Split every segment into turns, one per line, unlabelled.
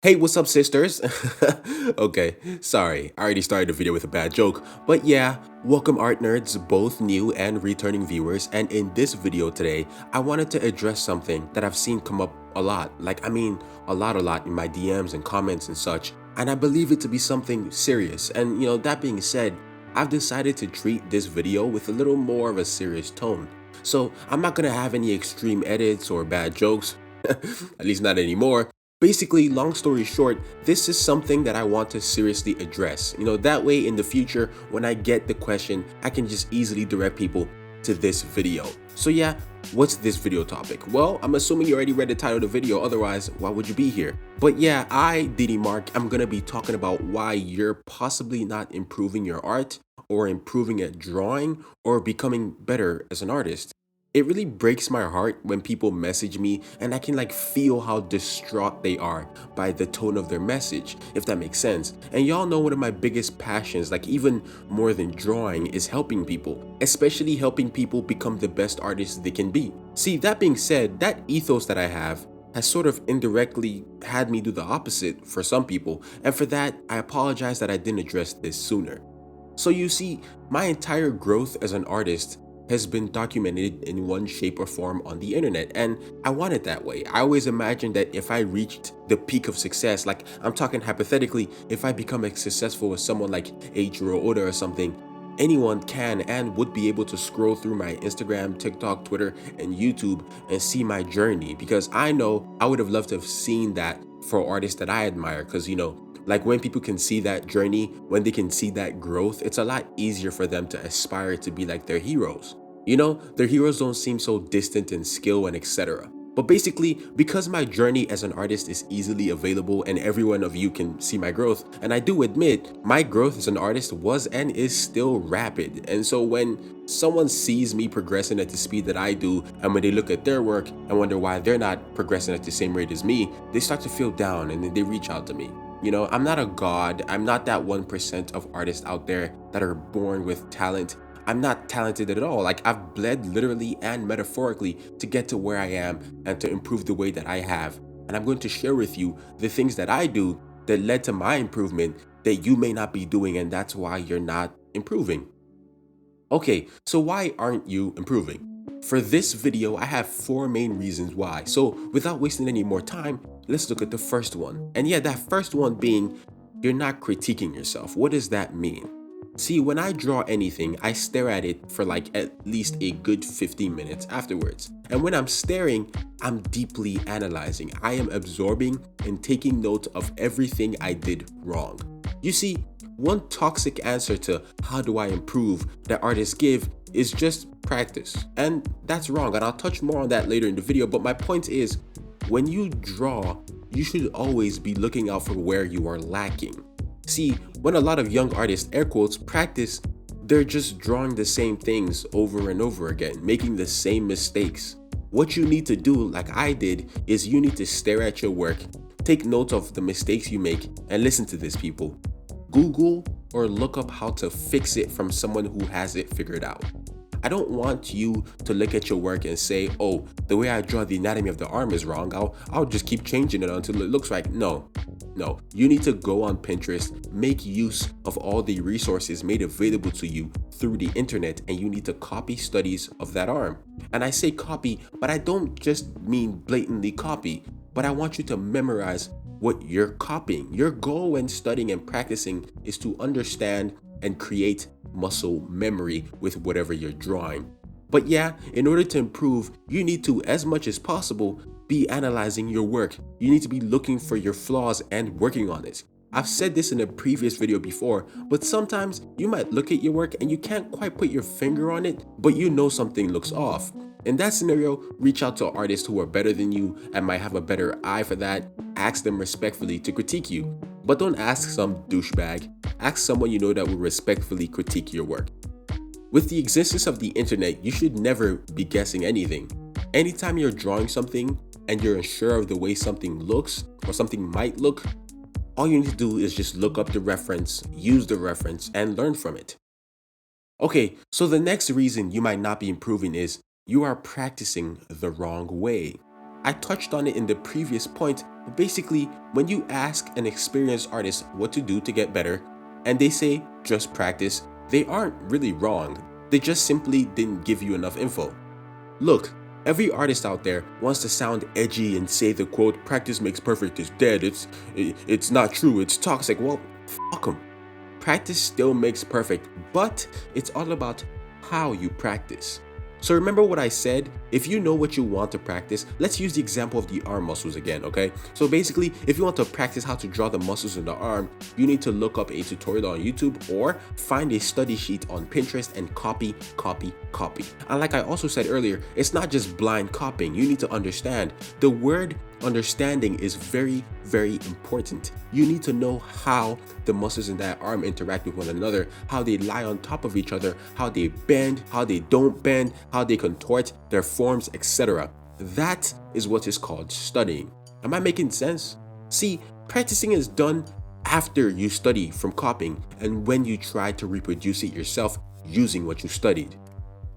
Hey, what's up, sisters? Okay, sorry, I already started the video with a bad joke, but yeah, welcome art nerds, both new and returning viewers, and in this video today, I wanted to address something that I've seen come up a lot, a lot in my DMs and comments and such, and I believe it to be something serious, and that being said, I've decided to treat this video with a little more of a serious tone. So I'm not gonna have any extreme edits or bad jokes, at least not anymore. Basically, long story short, this is something that I want to seriously address. That way in the future, when I get the question, I can just easily direct people to this video. So yeah, what's this video topic? Well, I'm assuming you already read the title of the video, otherwise, why would you be here? But yeah, Diddy Mark, I'm gonna be talking about why you're possibly not improving your art, or improving at drawing, or becoming better as an artist. It really breaks my heart when people message me and I can feel how distraught they are by the tone of their message, if that makes sense. And y'all know one of my biggest passions, even more than drawing, is helping people, especially helping people become the best artists they can be. See, that being said, that ethos that I have has sort of indirectly had me do the opposite for some people, and for that, I apologize that I didn't address this sooner. So you see, my entire growth as an artist has been documented in one shape or form on the internet, and I want it that way. I always imagined that if I reached the peak of success, I'm talking hypothetically, if I become as successful as someone like Eiichiro Oda or something, anyone can and would be able to scroll through my Instagram, TikTok, Twitter, and YouTube and see my journey, because I know I would have loved to have seen that for artists that I admire, because when people can see that journey, when they can see that growth, it's a lot easier for them to aspire to be like their heroes. Their heroes don't seem so distant in skill and etc. But basically, because my journey as an artist is easily available and every one of you can see my growth, and I do admit, my growth as an artist was and is still rapid. And so when someone sees me progressing at the speed that I do, and when they look at their work and wonder why they're not progressing at the same rate as me, they start to feel down and then they reach out to me. I'm not a god. I'm not that 1% of artists out there that are born with talent. I'm not talented at all. I've bled literally and metaphorically to get to where I am and to improve the way that I have. And I'm going to share with you the things that I do that led to my improvement that you may not be doing, and that's why you're not improving. Okay, so why aren't you improving? For this video, I have 4 main reasons why. So without wasting any more time, let's look at the first one. And yeah, that first one being, you're not critiquing yourself. What does that mean? See, when I draw anything, I stare at it for at least a good 15 minutes afterwards. And when I'm staring, I'm deeply analyzing. I am absorbing and taking note of everything I did wrong. You see, one toxic answer to how do I improve that artists give is just practice. And that's wrong, and I'll touch more on that later in the video, but my point is, when you draw, you should always be looking out for where you are lacking. See, when a lot of young artists, air quotes, practice, they're just drawing the same things over and over again, making the same mistakes. What you need to do, like I did, is you need to stare at your work, take note of the mistakes you make, and listen to this, people. Google or look up how to fix it from someone who has it figured out. I don't want you to look at your work and say, oh, the way I draw the anatomy of the arm is wrong. I'll just keep changing it until it looks right. No, you need to go on Pinterest, make use of all the resources made available to you through the internet, and you need to copy studies of that arm. And I say copy, but I don't just mean blatantly copy, but I want you to memorize what you're copying. Your goal when studying and practicing is to understand and create muscle memory with whatever you're drawing. But yeah, in order to improve, you need to, as much as possible, be analyzing your work. You need to be looking for your flaws and working on it. I've said this in a previous video before, but sometimes you might look at your work and you can't quite put your finger on it, but you know something looks off. In that scenario, reach out to artists who are better than you and might have a better eye for that. Ask them respectfully to critique you. But don't ask some douchebag. Ask someone you know that will respectfully critique your work. With the existence of the internet, you should never be guessing anything. Anytime you're drawing something and you're unsure of the way something looks or something might look, all you need to do is just look up the reference, use the reference, and learn from it. Okay, so the next reason you might not be improving is you are practicing the wrong way. I touched on it in the previous point, but basically, when you ask an experienced artist what to do to get better, and they say just practice, they aren't really wrong. They just simply didn't give you enough info. Look, every artist out there wants to sound edgy and say the quote, "practice makes perfect" is dead, it's not true, it's toxic. Well, fuck them. Practice still makes perfect, but it's all about how you practice. So remember what I said? If you know what you want to practice, let's use the example of the arm muscles again, okay? So basically, if you want to practice how to draw the muscles in the arm, you need to look up a tutorial on YouTube or find a study sheet on Pinterest and copy. And like I also said earlier, it's not just blind copying. You need to understand. The word understanding is very, very important. You need to know how the muscles in that arm interact with one another, how they lie on top of each other, how they bend, how they don't bend, how they contort, their forms, etc. That is what is called studying. Am I making sense? See, practicing is done after you study from copying and when you try to reproduce it yourself using what you studied.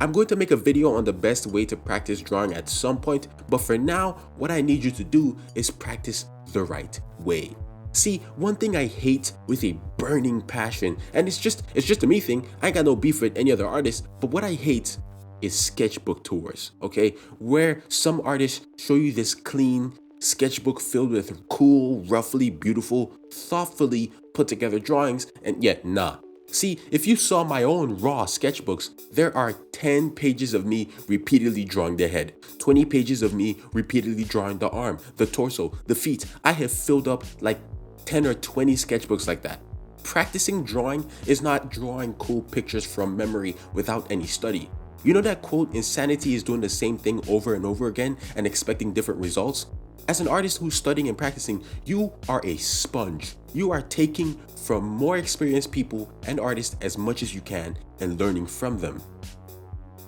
I'm going to make a video on the best way to practice drawing at some point, but for now, what I need you to do is practice the right way. See, one thing I hate with a burning passion, and it's just a me thing, I ain't got no beef with any other artist, but what I hate is sketchbook tours, okay? Where some artists show you this clean sketchbook filled with cool, roughly beautiful, thoughtfully put together drawings, and yet nah. See, if you saw my own raw sketchbooks, there are 10 pages of me repeatedly drawing the head, 20 pages of me repeatedly drawing the arm, the torso, the feet. I have filled up like 10 or 20 sketchbooks like that. Practicing drawing is not drawing cool pictures from memory without any study. You know that quote, insanity is doing the same thing over and over again and expecting different results? As an artist who's studying and practicing, you are a sponge. You are taking from more experienced people and artists as much as you can and learning from them.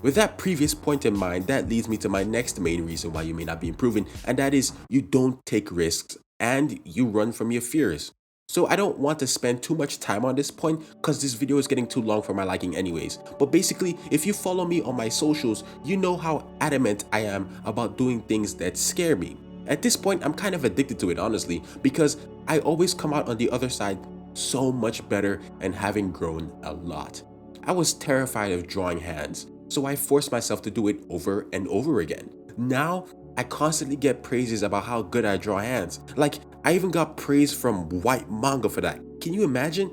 With that previous point in mind, that leads me to my next main reason why you may not be improving, and that is you don't take risks and you run from your fears. So I don't want to spend too much time on this point because this video is getting too long for my liking anyways. But basically, if you follow me on my socials, you know how adamant I am about doing things that scare me. At this point, I'm kind of addicted to it, honestly, because I always come out on the other side so much better and having grown a lot. I was terrified of drawing hands, so I forced myself to do it over and over again. Now, I constantly get praises about how good I draw hands. Like, I even got praise from Whyt Manga for that. Can you imagine?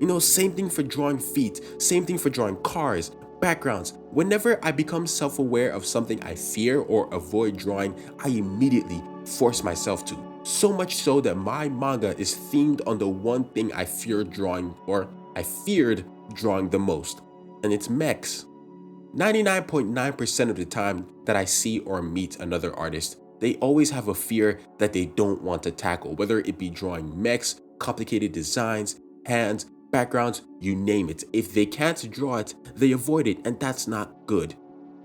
You know, same thing for drawing feet, same thing for drawing cars, backgrounds. Whenever I become self-aware of something I fear or avoid drawing, I immediately force myself to. So much so that my manga is themed on the one thing I feared drawing the most, and it's mechs. 99.9% of the time that I see or meet another artist, they always have a fear that they don't want to tackle, whether it be drawing mechs, complicated designs, hands, backgrounds, you name it. If they can't draw it, they avoid it, and that's not good.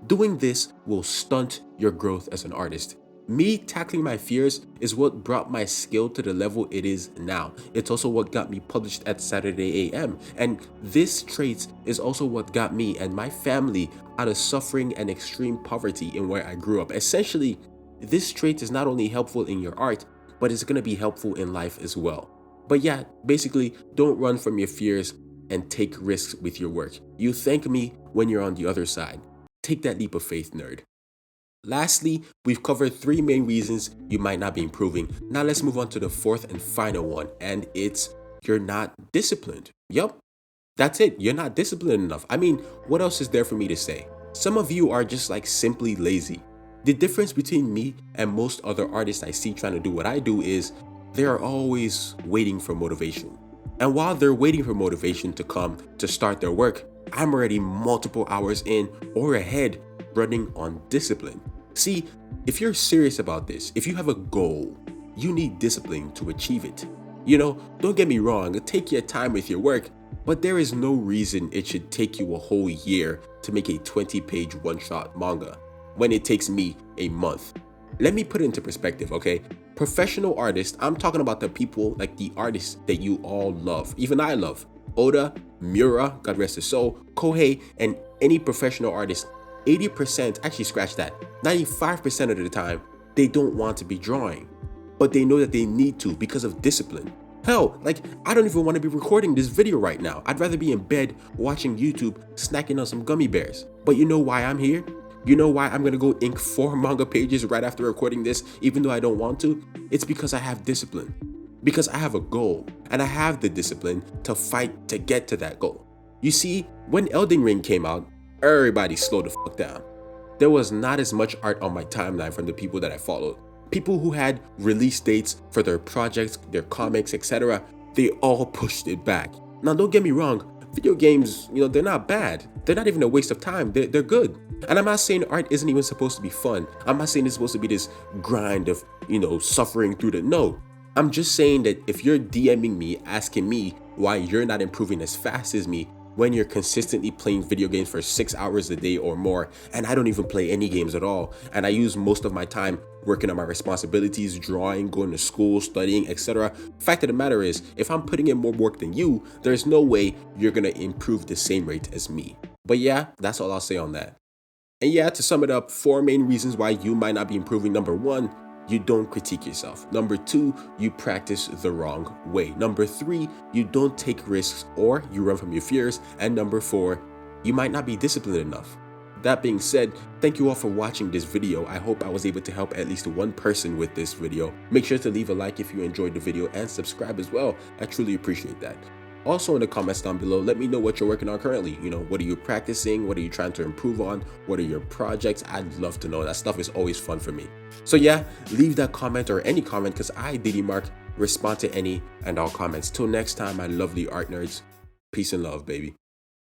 Doing this will stunt your growth as an artist. Me tackling my fears is what brought my skill to the level it is now. It's also what got me published at Saturday AM, and this trait is also what got me and my family out of suffering and extreme poverty in where I grew up. Essentially, this trait is not only helpful in your art, but it's going to be helpful in life as well. But yeah, basically, don't run from your fears and take risks with your work. You thank me when you're on the other side. Take that leap of faith, nerd. Lastly, we've covered 3 main reasons you might not be improving. Now let's move on to the 4th and final one, and it's you're not disciplined. Yup, that's it. You're not disciplined enough. I mean, what else is there for me to say? Some of you are just like simply lazy. The difference between me and most other artists I see trying to do what I do is they are always waiting for motivation. And while they're waiting for motivation to come to start their work, I'm already multiple hours in or ahead running on discipline. See, if you're serious about this, if you have a goal, you need discipline to achieve it. You know, don't get me wrong, take your time with your work, but there is no reason it should take you a whole year to make a 20-page one-shot manga when it takes me a month. Let me put it into perspective, okay? Professional artists, I'm talking about the people like the artists that you all love, even I love. Oda, Miura, God rest his soul, Kohei, and any professional artist, 80%, actually scratch that, 95% of the time, they don't want to be drawing, but they know that they need to because of discipline. Hell, like, I don't even want to be recording this video right now. I'd rather be in bed watching YouTube, snacking on some gummy bears. But you know why I'm here? You know why I'm gonna go ink 4 manga pages right after recording this, even though I don't want to? It's because I have discipline. Because I have a goal, and I have the discipline to fight to get to that goal. You see, when Elden Ring came out, everybody slowed the fuck down. There was not as much art on my timeline from the people that I followed. People who had release dates for their projects, their comics, etc., they all pushed it back. Now, don't get me wrong, video games, they're not bad. They're not even a waste of time. They're good. And I'm not saying art isn't even supposed to be fun. I'm not saying it's supposed to be this grind of, suffering through the no. I'm just saying that if you're DMing me, asking me why you're not improving as fast as me, when you're consistently playing video games for 6 hours a day or more, and I don't even play any games at all, and I use most of my time working on my responsibilities, drawing, going to school, studying, etc. Fact of the matter is, if I'm putting in more work than you, there's no way you're gonna improve the same rate as me. But yeah, that's all I'll say on that. And yeah, to sum it up, 4 main reasons why you might not be improving. Number 1, you don't critique yourself. Number 2, you practice the wrong way. Number 3, you don't take risks or you run from your fears. And number 4, you might not be disciplined enough. That being said, thank you all for watching this video. I hope I was able to help at least one person with this video. Make sure to leave a like if you enjoyed the video and subscribe as well. I truly appreciate that. Also in the comments down below, let me know what you're working on currently. What are you practicing? What are you trying to improve on? What are your projects? I'd love to know. That stuff is always fun for me. So yeah, leave that comment or any comment because I, Diddy Mark, respond to any and all comments. Till next time, my lovely art nerds. Peace and love, baby.